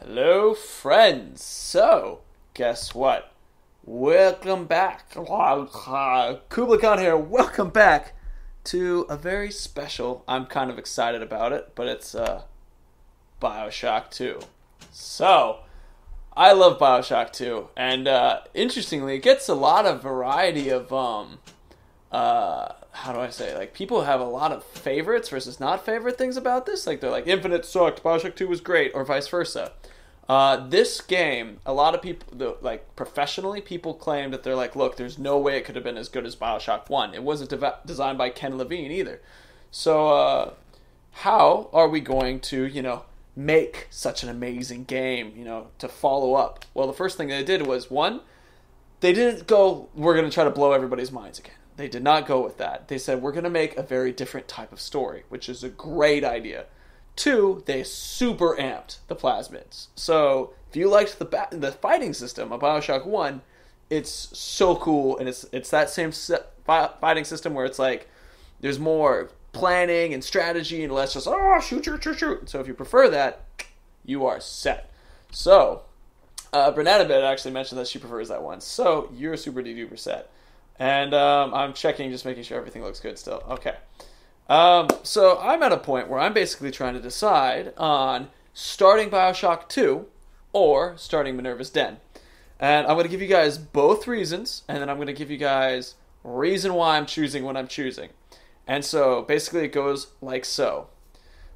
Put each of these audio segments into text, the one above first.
Hello, friends. So, guess what? Welcome back. Kublai Khan here. Welcome back to a very special. I'm kind of excited about it, but it's Bioshock 2. So, I love Bioshock 2, and interestingly, it gets a lot of variety of how do I say? Like, people have a lot of favorites versus not favorite things about this. Like, they're like, Infinite sucked, Bioshock 2 was great, or vice versa. This game, a lot of people, like, professionally, people claim that they're like, look, there's no way it could have been as good as Bioshock 1. It wasn't designed by Ken Levine either. So, how are we going to, make such an amazing game, to follow up? Well, the first thing they did was, one, they didn't go, we're going to try to blow everybody's minds again. They did not go with that. They said, we're going to make a very different type of story, which is a great idea. Two, they super amped the plasmids. So, if you liked the fighting system of Bioshock 1, it's so cool, and it's that same fighting system where it's like, there's more planning and strategy and less just, shoot. So if you prefer that, you are set. So, Bernadette actually mentioned that she prefers that one. So, you're super duper set. And I'm checking, just making sure everything looks good still. Okay. So I'm at a point where I'm basically trying to decide on starting Bioshock 2 or starting Minerva's Den. And I'm going to give you guys both reasons, and then I'm going to give you guys reason why I'm choosing what I'm choosing. And so basically it goes like so.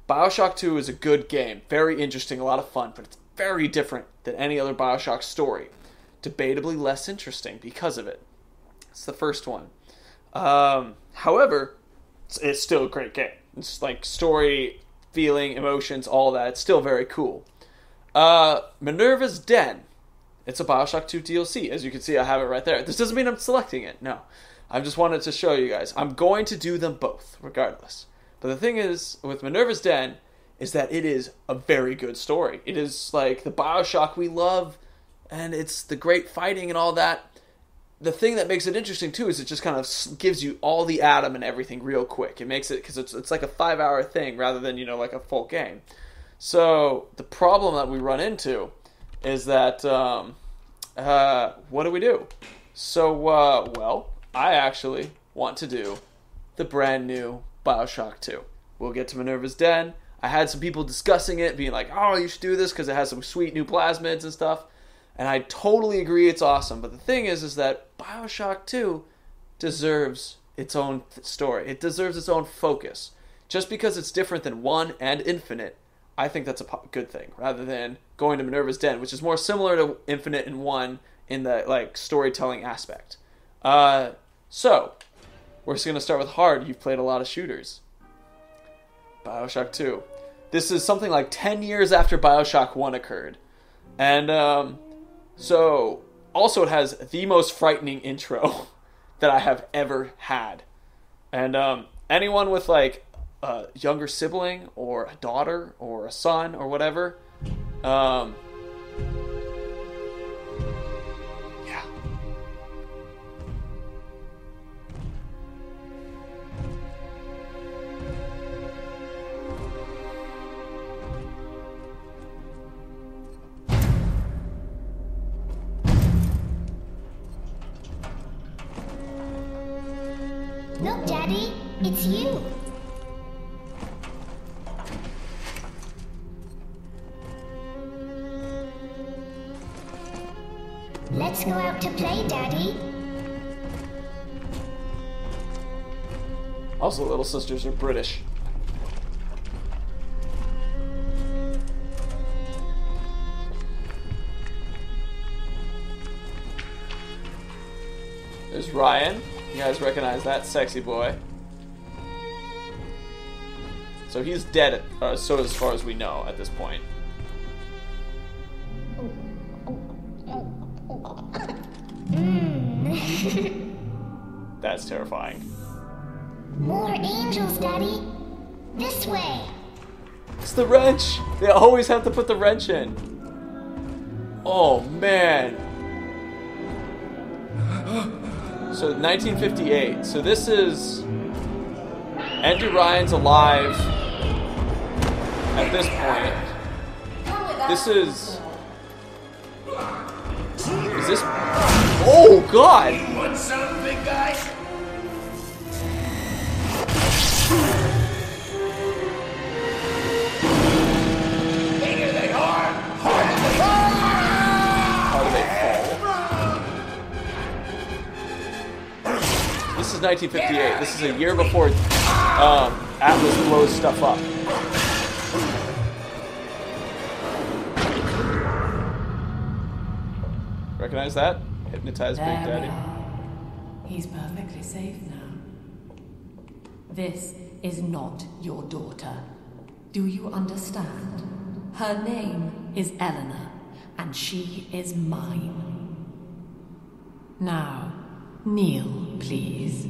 Bioshock 2 is a good game, very interesting, a lot of fun, but it's very different than any other Bioshock story. Debatably less interesting because of it. It's the first one. However, it's still a great game. It's like story, feeling, emotions, all that. It's still very cool. Minerva's Den. It's a Bioshock 2 DLC. As you can see, I have it right there. This doesn't mean I'm selecting it. No. I just wanted to show you guys. I'm going to do them both, regardless. But the thing is, with Minerva's Den, is that it is a very good story. It is like the Bioshock we love, and it's the great fighting and all that. The thing that makes it interesting, too, is it just kind of gives you all the atom and everything real quick. It makes it, because it's like a 5-hour thing rather than, like a full game. So, the problem that we run into is that, what do we do? So, well, I actually want to do the brand new Bioshock 2. We'll get to Minerva's Den. I had some people discussing it, being like, oh, you should do this because it has some sweet new plasmids and stuff. And I totally agree it's awesome. But the thing is that Bioshock 2 deserves its own story. It deserves its own focus. Just because it's different than 1 and Infinite, I think that's a good thing. Rather than going to Minerva's Den, which is more similar to Infinite and 1 in the storytelling aspect. So, we're just going to start with hard. You've played a lot of shooters. Bioshock 2. This is something like 10 years after Bioshock 1 occurred. And, so, also it has the most frightening intro that I have ever had. And anyone with a younger sibling or a daughter or a son or whatever, yeah. Look, Daddy, it's you. Let's go out to play, Daddy. Also, little sisters are British. There's Ryan. You guys recognize that sexy boy. So he's dead, so as far as we know at this point. That's terrifying. More angels, Daddy. This way. It's the wrench! They always have to put the wrench in. Oh, man. So 1958. So this is Andrew Ryan's alive at this point. Come with This is... Is this... Oh, God! You want some, big guy? Bigger they are, harder they fall. How do they fall? This is 1958. This is a year before Atlas blows stuff up. Recognize that? Hypnotize Big There we Daddy. are. He's perfectly safe now. This is not your daughter. Do you understand? Her name is Eleanor, and she is mine. Now, kneel, please.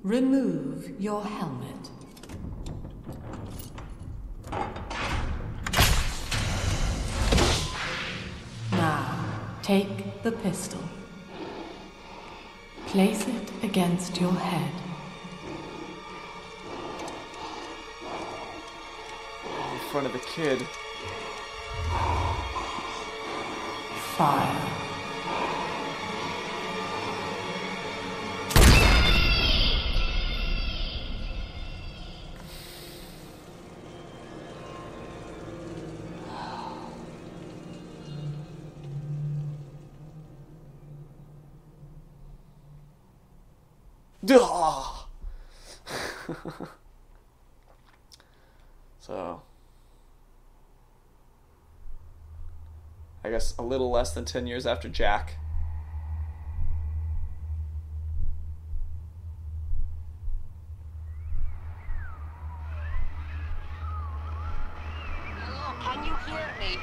Remove your helmet. Now, take the pistol. Place it against your head. In front of the kid. Fire. Duh! So, I guess a little less than 10 years after Jack. Hello, can you hear me?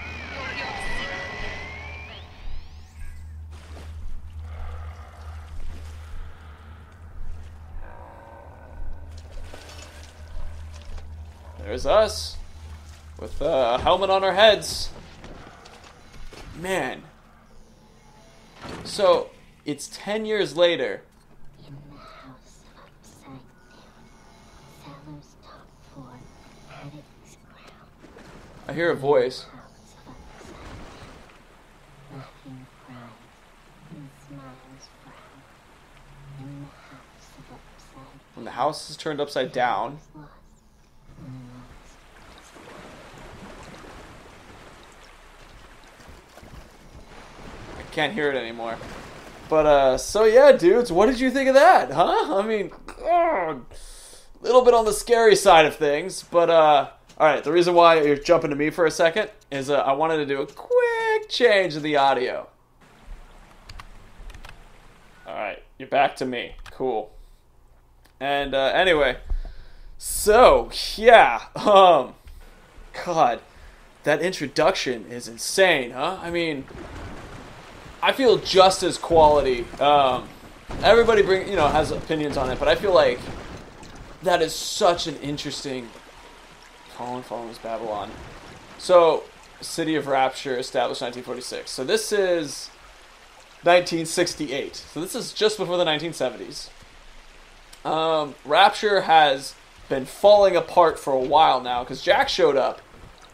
You're There's us with a helmet on our heads. Man. So, it's 10 years later. In the house upside down, Sallows top floor, attic's ground. I hear a voice. House upside down, laughing cries and smiles frown. In the house of upside When the house is turned upside down. is lost and lost. I can't hear it anymore. But, so yeah, dudes, what did you think of that, huh? I mean, a little bit on the scary side of things, but, alright, the reason why you're jumping to me for a second is, I wanted to do a quick change of the audio. Alright, you're back to me. Cool. And, anyway, so, yeah, God, that introduction is insane, huh? I mean, I feel just as quality. Everybody has opinions on it, but I feel like that is such an interesting. Fallen was Babylon. So, City of Rapture, established 1946. So this is 1968. So this is just before the 1970s. Rapture has been falling apart for a while now because Jack showed up.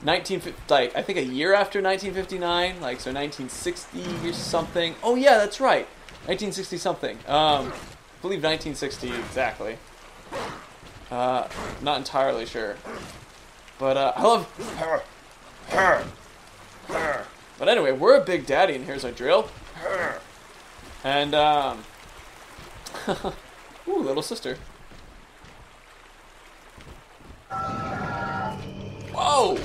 I think a year after 1959, so 1960 or something. Oh yeah, that's right, 1960 something. I believe 1960 exactly. Not entirely sure, but I love her. But anyway, we're a Big Daddy, and here's our drill. And ooh, little sister. Whoa.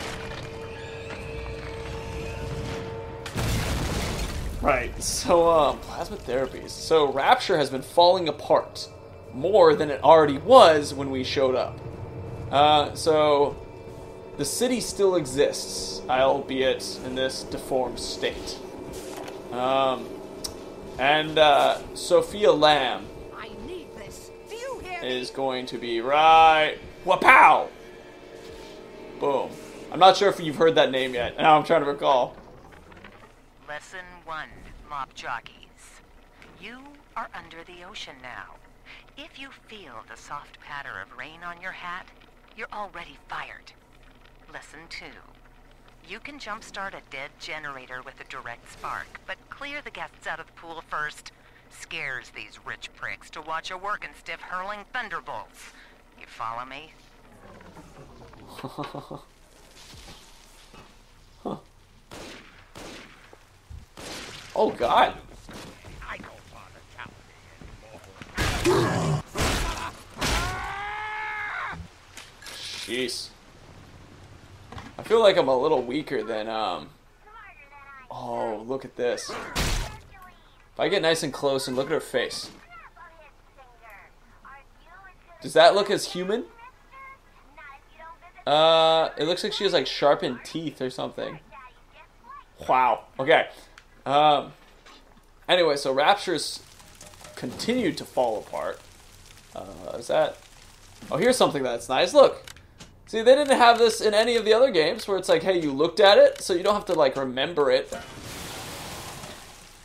Right, so, plasma therapies. So, Rapture has been falling apart more than it already was when we showed up. So, the city still exists, albeit in this deformed state. Sophia Lamb I need this. Do you hear is going to be right... Wapow! Boom. I'm not sure if you've heard that name yet. Now I'm trying to recall. Lesson 1, mob jockeys. You are under the ocean now. If you feel the soft patter of rain on your hat, you're already fired. Lesson 2, You can jumpstart a dead generator with a direct spark, but clear the guests out of the pool first. Scares these rich pricks to watch a working stiff hurling thunderbolts. You follow me? Huh. Oh God. I don't want to tell me anymore. Jeez. I feel like I'm a little weaker than, oh, look at this. If I get nice and close and look at her face. Does that look as human? It looks like she has, like, sharpened teeth or something. Wow. Okay. Anyway, so Rapture's continued to fall apart. Is that... Oh, here's something that's nice. Look. See, they didn't have this in any of the other games where it's like, hey, you looked at it, so you don't have to, like, remember it.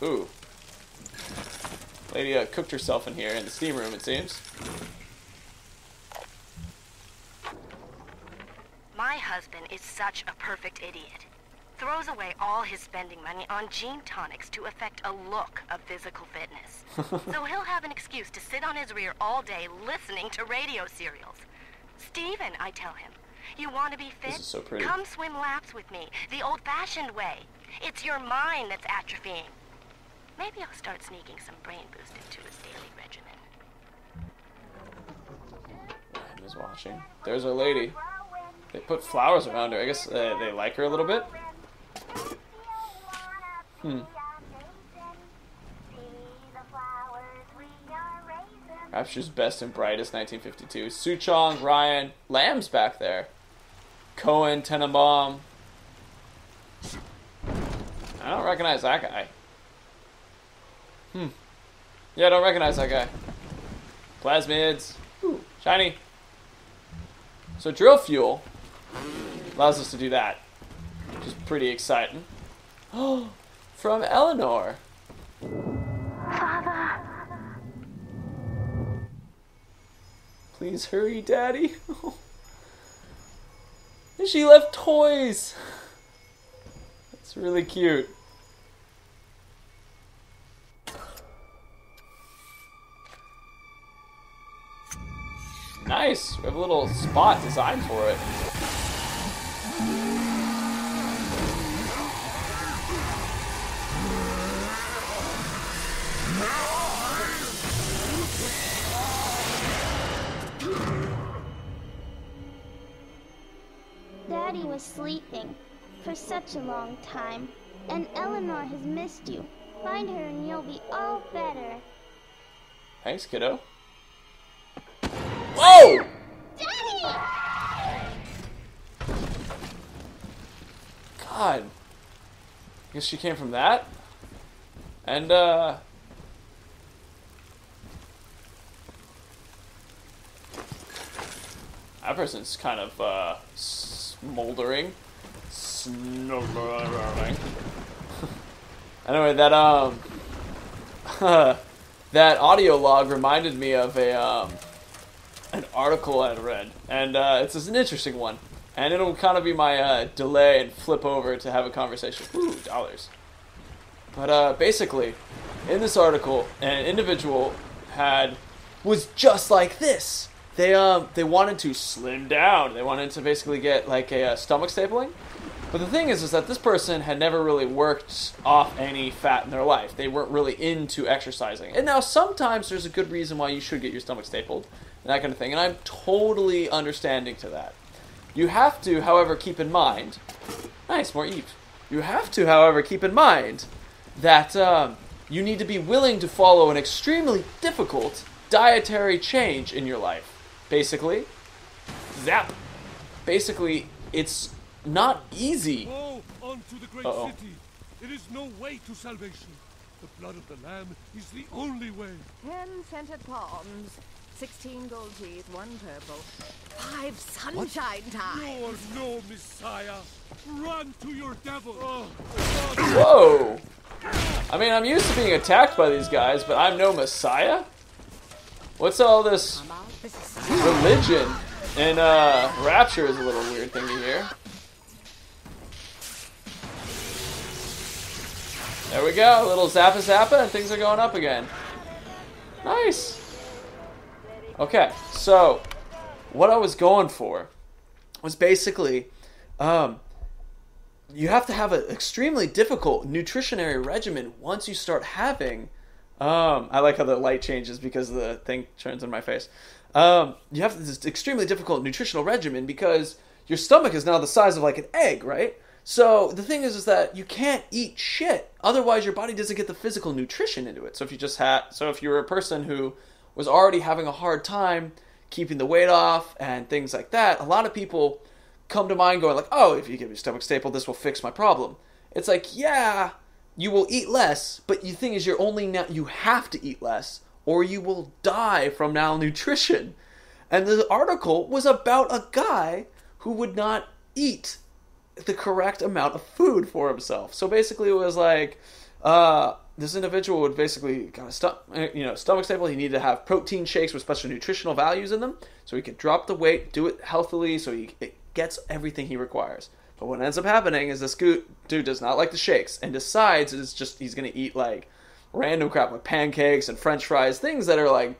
Ooh. Lady cooked herself in here in the steam room, it seems. My husband is such a perfect idiot. Throws away all his spending money on gene tonics to affect a look of physical fitness. So he'll have an excuse to sit on his rear all day listening to radio serials. Steven, I tell him, you want to be fit? This is so pretty. Come swim laps with me, the old-fashioned way. It's your mind that's atrophying. Maybe I'll start sneaking some brain boost into his daily regimen. I'm just watching. There's our lady. They put flowers around her. I guess they like her a little bit. Rapture's best and brightest, 1952. Suchong, Ryan, Lamb's back there. Cohen, Tannenbaum. I don't recognize that guy. Yeah, I don't recognize that guy. Plasmids. Ooh, shiny. So drill fuel allows us to do that, which is pretty exciting. Oh, from Eleanor. Father. Please hurry, Daddy. And she left toys. That's really cute. Nice. We have a little spot designed for it. Daddy was sleeping for such a long time, and Eleanor has missed you. Find her and you'll be all better. Thanks, kiddo. Whoa! Daddy! God. I guess she came from that? And, that person's kind of, smoldering. Anyway, that, that audio log reminded me of an article I'd read. And, it's an interesting one. And it'll kind of be my, delay and flip over to have a conversation. Ooh, dollars. But, basically, in this article, an individual was just like this. They wanted to slim down. They wanted to basically get, like, a stomach stapling. But the thing is that this person had never really worked off any fat in their life. They weren't really into exercising. And now sometimes there's a good reason why you should get your stomach stapled and that kind of thing. And I'm totally understanding to that. You have to, however, keep in mind... Nice, more Eve. You have to, however, keep in mind that you need to be willing to follow an extremely difficult dietary change in your life. Basically, zap. Basically, it's not easy. Go on to the great city. There is no way to salvation. The blood of the Lamb is the only way. 10 scented palms, 16 gold teeth, 1 purple, 5 sunshine ties. You are no Messiah. Run to your devil. Oh, Whoa. I mean, I'm used to being attacked by these guys, but I'm no Messiah? What's all this religion? And Rapture is a little weird thing to hear. There we go. A little zappa zappa and things are going up again. Nice. Okay, so what I was going for was basically you have to have an extremely difficult nutritionary regimen once you start having I like how the light changes because the thing turns in my face. You have this extremely difficult nutritional regimen because your stomach is now the size of like an egg, right? So the thing is that you can't eat shit. Otherwise, your body doesn't get the physical nutrition into it. So if you're a person who was already having a hard time keeping the weight off and things like that, a lot of people come to mind going like, oh, if you give your stomach staple, this will fix my problem. It's like, yeah, you will eat less, but the thing is you have to eat less or you will die from malnutrition. And the article was about a guy who would not eat the correct amount of food for himself. So basically it was like this individual would basically kind of stomach staple. He needed to have protein shakes with special nutritional values in them so he could drop the weight, do it healthily, so it gets everything he requires. But what ends up happening is this dude does not like the shakes and decides he's going to eat like random crap like pancakes and french fries, things that are like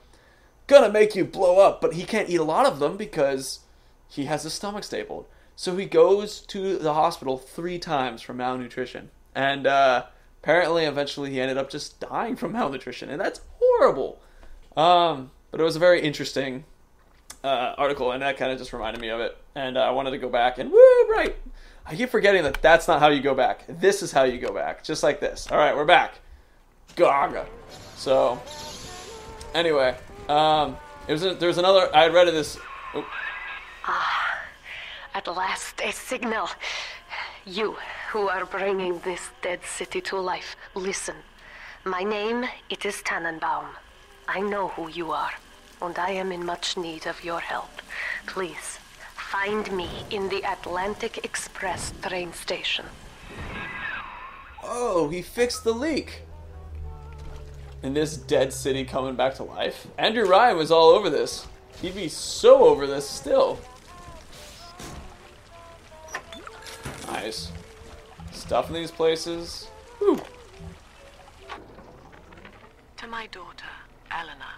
going to make you blow up, but he can't eat a lot of them because he has his stomach stapled. So he goes to the hospital 3 times for malnutrition. And apparently, eventually, he ended up just dying from malnutrition. And that's horrible. But it was a very interesting article, and that kind of just reminded me of it. And I wanted to go back and, right. I keep forgetting that that's not how you go back. This is how you go back. Just like this. All right, we're back. Gaga. So, anyway. There's another, I had read of this. Oh. At last, a signal. You, who are bringing this dead city to life, listen. My name, it is Tannenbaum. I know who you are, and I am in much need of your help. Please, find me in the Atlantic Express train station. Oh, he fixed the leak. In this dead city coming back to life. Andrew Ryan was all over this. He'd be so over this still. Nice. Stuff in these places. Whew. To my daughter, Eleanor,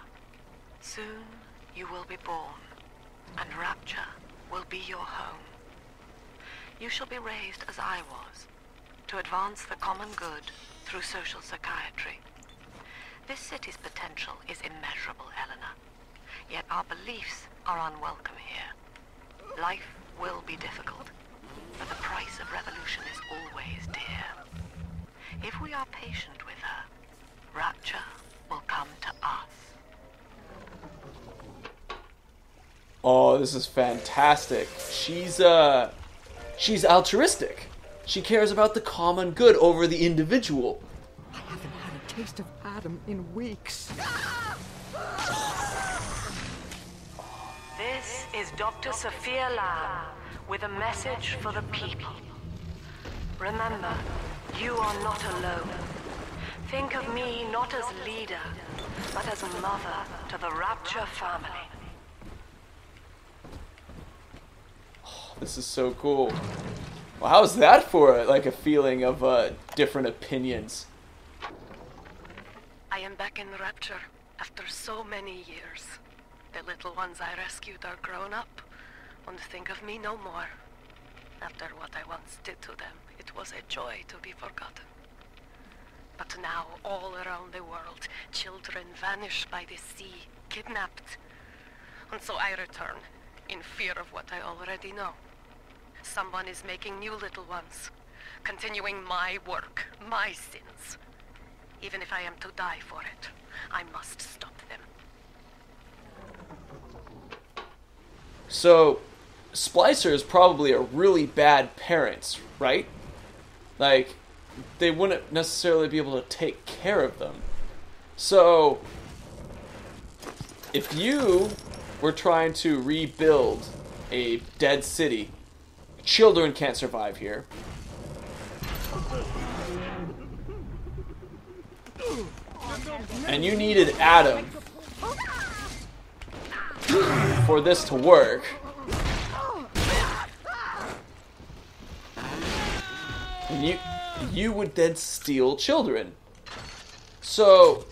soon you will be born, and Rapture will be your home. You shall be raised as I was, to advance the common good through social psychiatry. This city's potential is immeasurable, Eleanor, yet our beliefs are unwelcome here. Life will be difficult, but the price of revolution is always dear. If we are patient with her, Rapture will come to us. Oh, this is fantastic. She's altruistic. She cares about the common good over the individual. I haven't had a taste of Adam in weeks. This is Dr. Sophia Lamb with a message for the people. Remember, you are not alone. Think of me not as leader, but as a mother to the Rapture family. Oh, this is so cool. Well, how's that for like a feeling of different opinions? I am back in Rapture after so many years. The little ones I rescued are grown up and think of me no more. After what I once did to them, it was a joy to be forgotten. But now, all around the world, children vanish by the sea, kidnapped. And so I return, in fear of what I already know. Someone is making new little ones, continuing my work, my sins. Even if I am to die for it, I must stop them. So, splicers probably are really bad parents, right? Like, they wouldn't necessarily be able to take care of them. So, if you were trying to rebuild a dead city, children can't survive here. And you needed Adam for this to work. you would then steal children. So,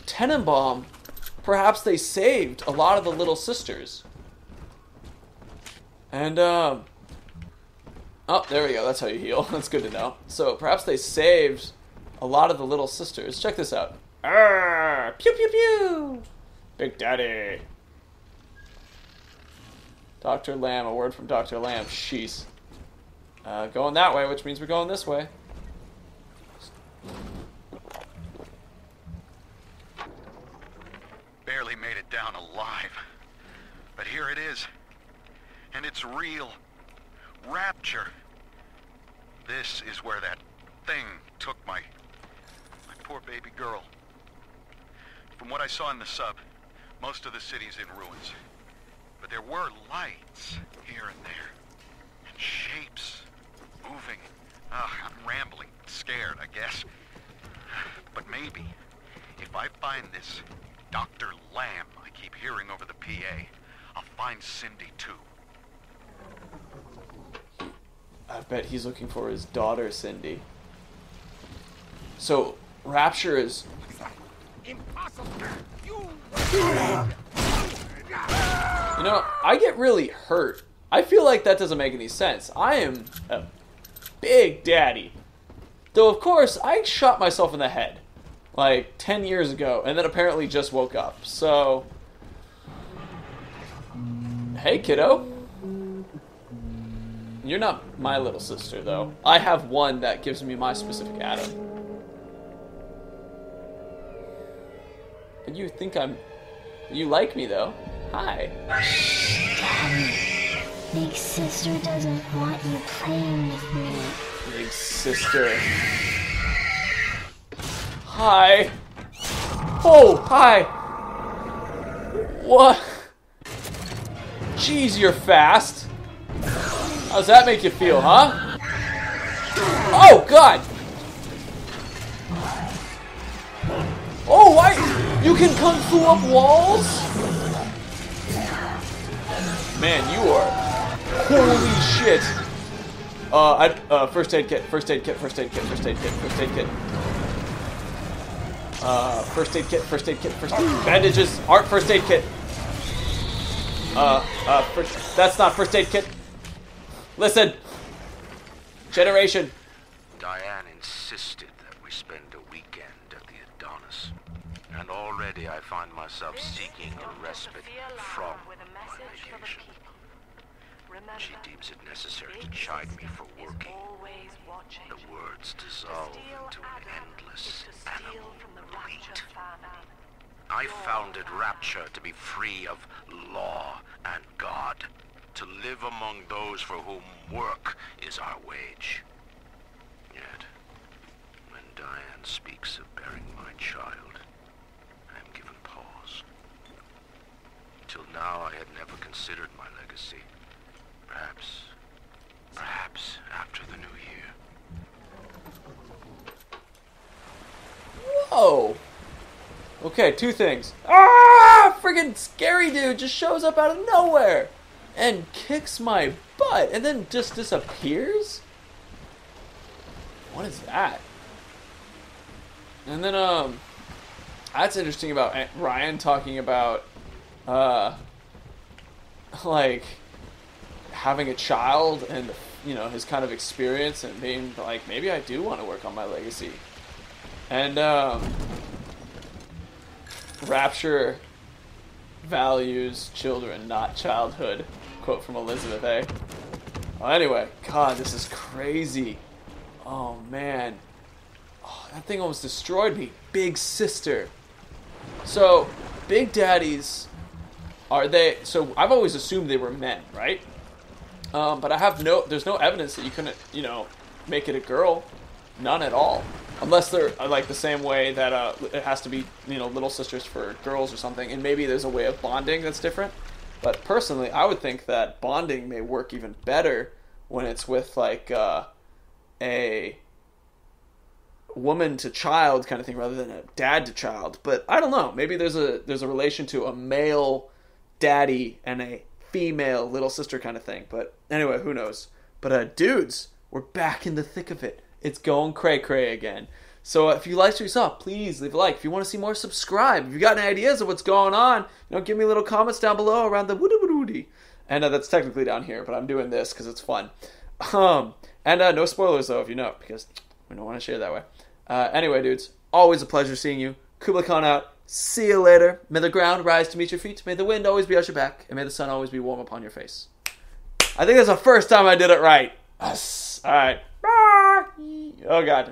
Tannenbaum, perhaps they saved a lot of the little sisters. And, oh, there we go. That's how you heal. That's good to know. So, perhaps they saved a lot of the little sisters. Check this out. Arrgh! Pew, pew, pew! Big Daddy. Dr. Lamb. A word from Dr. Lamb. Sheesh. Going that way, which means we're going this way. Barely made it down alive. But here it is. And it's real. Rapture. This is where that thing took my poor baby girl. From what I saw in the sub, most of the city's in ruins. But there were lights here and there. And shapes moving. I'm rambling, scared, I guess. But maybe, if I find this Dr. Lamb I keep hearing over the PA, I'll find Cindy too. I bet he's looking for his daughter, Cindy. So, Rapture is... Impossible! You know, I get really hurt. I feel like that doesn't make any sense. I am a big daddy. Though, of course, I shot myself in the head. Like, 10 years ago. And then apparently just woke up. So... Hey, kiddo. You're not my little sister, though. I have one that gives me my specific Adam. But you think I'm... You like me, though. Hi. Daddy, Big Sister doesn't want you playing with me. Big Sister. Hi. Oh, hi. What? Jeez, you're fast. How's that make you feel, huh? Oh, God! Oh, why? You can kung fu up walls? Man, you are... Holy shit. First aid kit, first aid kit, first aid kit, first aid kit, first aid kit. First aid kit, first aid kit, first aid kit. Bandages, art first aid kit. That's not first aid kit. Listen. Generation. Diane insisted that we spend a weekend at the Adonis. And already I find myself seeking a respite from my vacation. She deems it necessary to chide me for working. The words dissolve into an endless animal bleat. I founded Rapture to be free of law and God, to live among those for whom work is our wage. Yet, when Diane speaks of bearing my child, I am given pause. Till now I had never considered my legacy. Perhaps after the new year. Whoa. Okay, two things. Ah! Friggin' scary dude just shows up out of nowhere and kicks my butt and then just disappears? What is that? And then, that's interesting about Ryan talking about, like, having a child and, you know, his kind of experience and being like, maybe I do want to work on my legacy. And, Rapture values children, not childhood. Quote from Elizabeth A. Well, anyway, God, this is crazy. Oh, man. Oh, that thing almost destroyed me. Big Sister. So, Big Daddies, are they... So, I've always assumed they were men, right? But I have there's no evidence that you couldn't, you know, make it a girl. None at all. Unless they're like the same way that it has to be, you know, little sisters for girls or something. And maybe there's a way of bonding that's different. But personally, I would think that bonding may work even better when it's with like a woman to child kind of thing rather than a dad to child. But I don't know. Maybe there's a relation to a male daddy and a female little sister kind of thing. But anyway, who knows? But dudes, we're back in the thick of it. It's going cray-cray again. So if you liked what you saw, please leave a like. If you want to see more, subscribe. If you got any ideas of what's going on, give me little comments down below around the woody. And that's technically down here, but I'm doing this because it's fun. And no spoilers, though, if you know, because we don't want to share that way. Anyway, dudes, always a pleasure seeing you. Kublai Khan out. See you later. May the ground rise to meet your feet. May the wind always be at your back. And may the sun always be warm upon your face. I think that's the first time I did it right. Yes. All right. Oh, God.